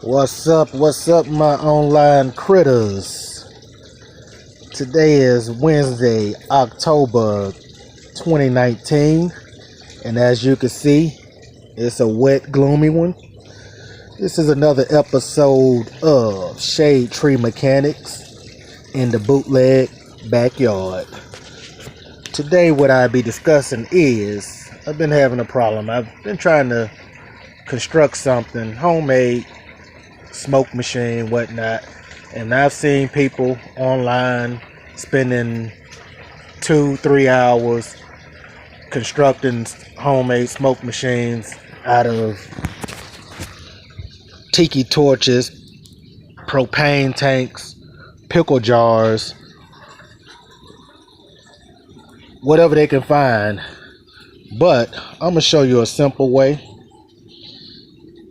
What's up, my online critters? Today is Wednesday, October 2019, and as you can see, it's a wet, gloomy one. This is another episode of Shade Tree Mechanics in the bootleg backyard. Today, what I'll be discussing is I've been having a problem. I've been trying to construct something homemade, smoke machine, whatnot, and I've seen people online spending 2-3 hours constructing homemade smoke machines out of tiki torches, propane tanks, pickle jars, whatever they can find. But I'm gonna show you a simple way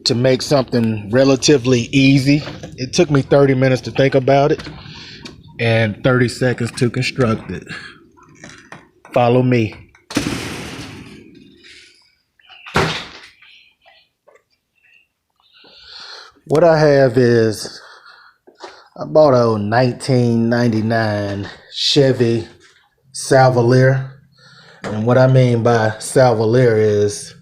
to make something relatively easy. It took me 30 minutes to think about it and 30 seconds to construct it. Follow me. What I have is I bought a 1999 Chevy Salvalier. And what I mean by Salvalier is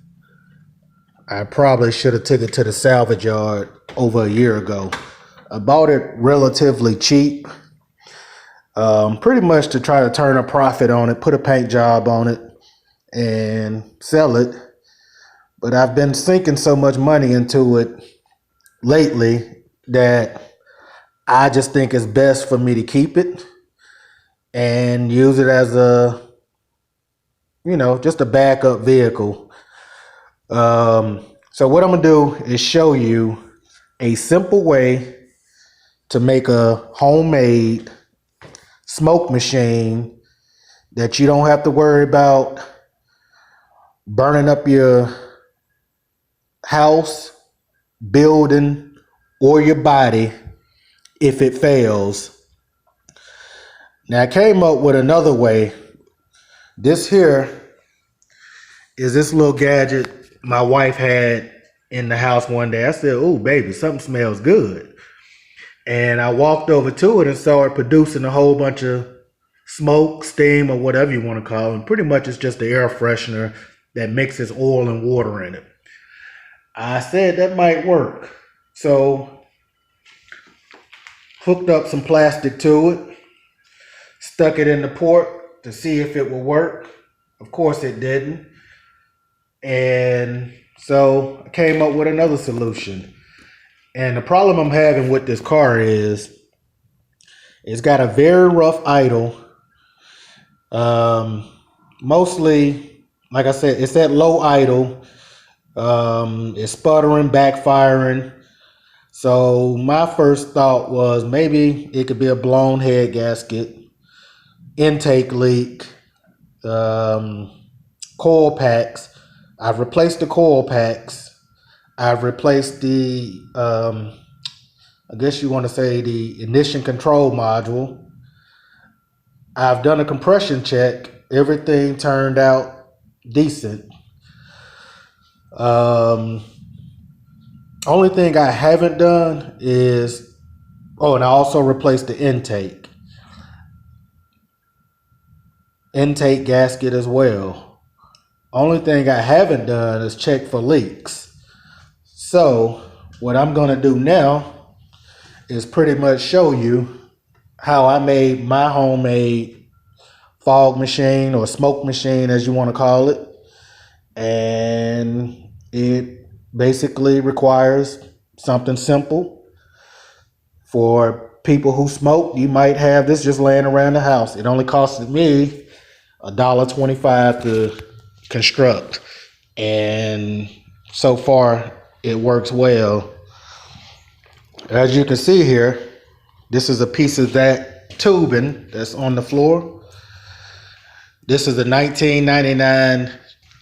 I probably should have took it to the salvage yard over a year ago. I bought it relatively cheap, pretty much to try to turn a profit on it, put a paint job on it, and sell it. But I've been sinking so much money into it lately that I just think it's best for me to keep it and use it as a, just a backup vehicle. So what I'm gonna do is show you a simple way to make a homemade smoke machine that you don't have to worry about burning up your house, building, or your body if it fails. Now I came up with another way. This here is this little gadget my wife had in the house one day. I said, "Oh, baby, something smells good." And I walked over to it and saw it producing a whole bunch of smoke, steam, or whatever you want to call it. And pretty much it's just the air freshener that mixes oil and water in it. I said that might work. So hooked up some plastic to it, stuck it in the port to see if it would work. Of course it didn't. And so I came up with another solution. And the problem I'm having with this car is it's got a very rough idle. Mostly, like I said, it's at low idle. It's sputtering, backfiring. So my first thought was maybe it could be a blown head gasket, intake leak, coil packs. I've replaced the coil packs. I've replaced the, I guess you want to say the ignition control module. I've done a compression check. Everything turned out decent. Only thing I haven't done is, and I also replaced the intake gasket as well. Only thing I haven't done is check for leaks. So what I'm going to do now is pretty much show you how I made my homemade fog machine or smoke machine, as you want to call it. And it basically requires something simple. For people who smoke, you might have this just laying around the house. It only costed me $1.25 to construct, and so far it works well. As you can see here, this is a piece of that tubing that's on the floor. This is a 1999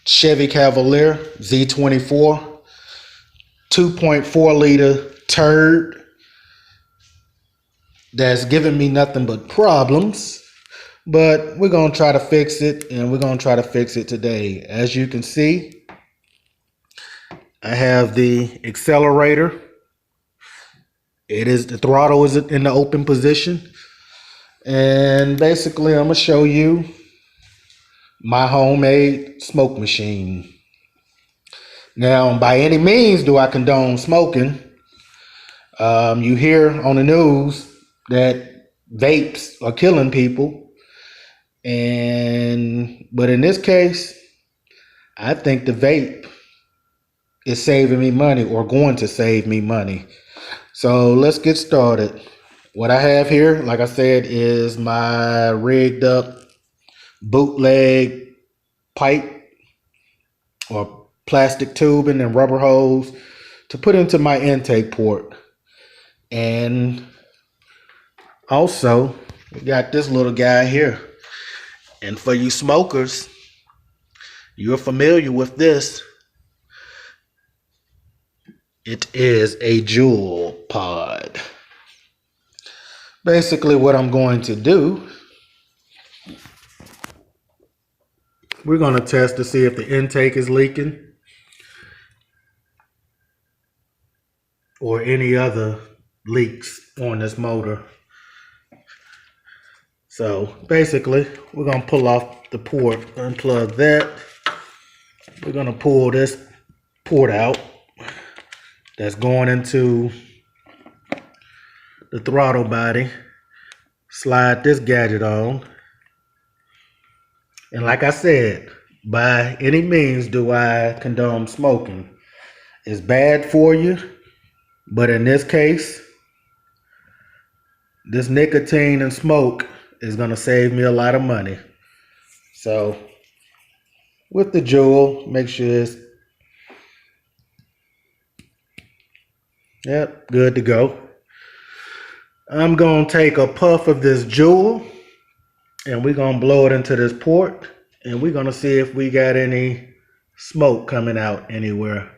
Chevy Cavalier Z24 2.4 liter turd that's giving me nothing but problems. But we're going to try to fix it, and we're going to try to fix it today. As you can see, I have the accelerator The throttle is in the open position. And basically I'm gonna show you my homemade smoke machine. Now, by any means do I condone smoking. You hear on the news that vapes are killing people. But in this case, I think the vape is saving me money or going to save me money. So let's get started. What I have here, like I said, is my rigged up bootleg pipe or plastic tubing and rubber hose to put into my intake port. And also, we got this little guy here. And for you smokers, you're familiar with this. It is a Juul pod. Basically, what I'm going to do, we're going to test to see if the intake is leaking or any other leaks on this motor. So basically, we're going to pull off the port, unplug that. We're going to pull this port out that's going into the throttle body. Slide this gadget on. And like I said, by any means do I condone smoking. It's bad for you, but in this case, this nicotine and smoke is going to save me a lot of money. So with the Juul, make sure it's good to go. I'm going to take a puff of this Juul and we're going to blow it into this port and we're going to see if we got any smoke coming out anywhere.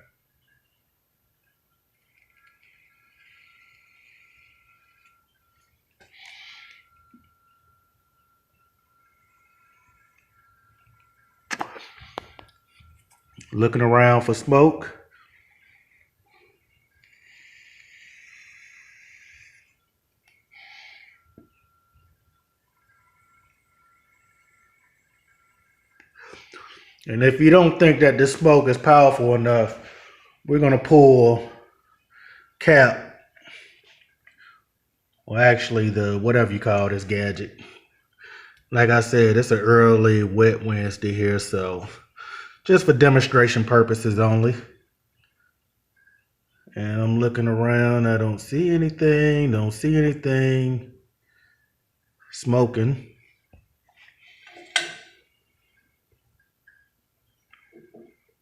Looking around for smoke. And if you don't think that this smoke is powerful enough, we're going to pull cap, or actually the whatever you call this gadget. Like I said, it's an early wet Wednesday here, so just for demonstration purposes only. And I'm looking around, I don't see anything, smoking.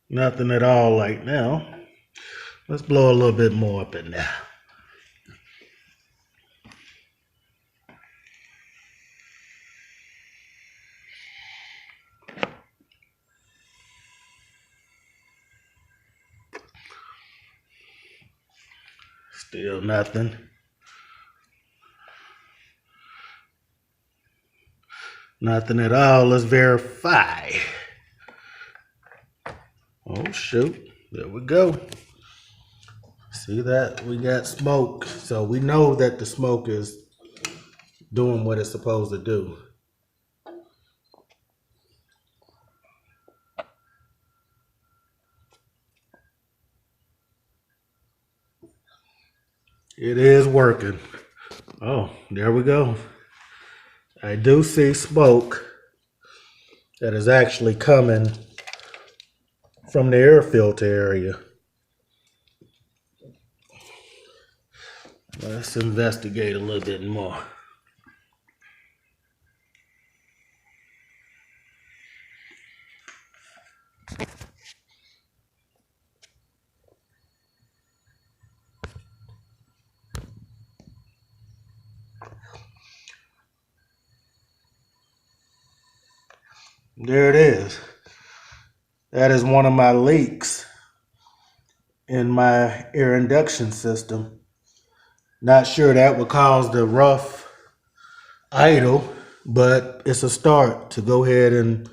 Nothing at all right now. Let's blow a little bit more up in there. Still nothing. Nothing at all. Let's verify. Oh, shoot. There we go. See that? We got smoke. So we know that the smoke is doing what it's supposed to do. It is working. Oh, there we go. I do see smoke that is actually coming from the air filter area. Let's investigate a little bit more. There it is. That is one of my leaks in my air induction system. Not sure that would cause the rough idle, but it's a start to go ahead and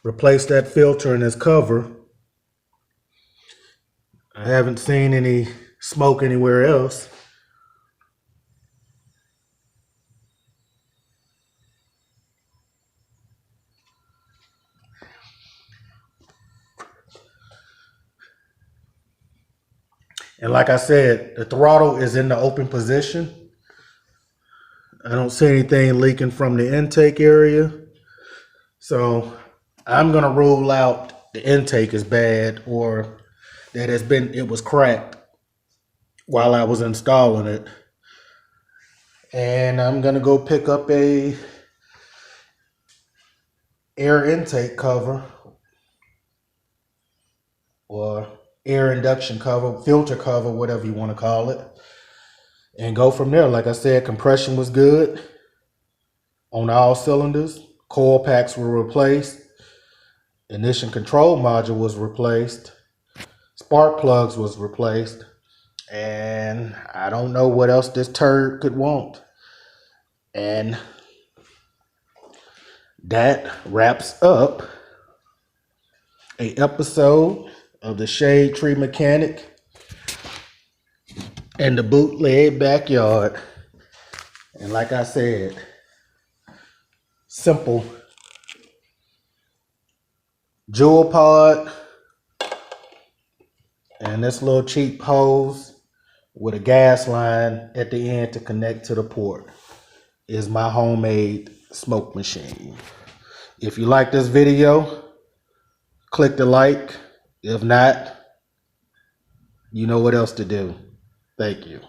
replace that filter and its cover. I haven't seen any smoke anywhere else. And like I said, the throttle is in the open position. I don't see anything leaking from the intake area. So I'm going to rule out the intake is bad or that it was cracked while I was installing it. And I'm going to go pick up a air intake cover or air induction cover, filter cover, whatever you want to call it, and go from there. Like I said, compression was good on all cylinders. Coil packs were replaced. Ignition control module was replaced. Spark plugs was replaced. And I don't know what else this turd could want. And that wraps up an episode of the Shade Tree Mechanic and the Bootleg Backyard. And like I said, simple jewel pod and this little cheap hose with a gas line at the end to connect to the port is my homemade smoke machine. If you like this video, click the like. If not, you know what else to do. Thank you.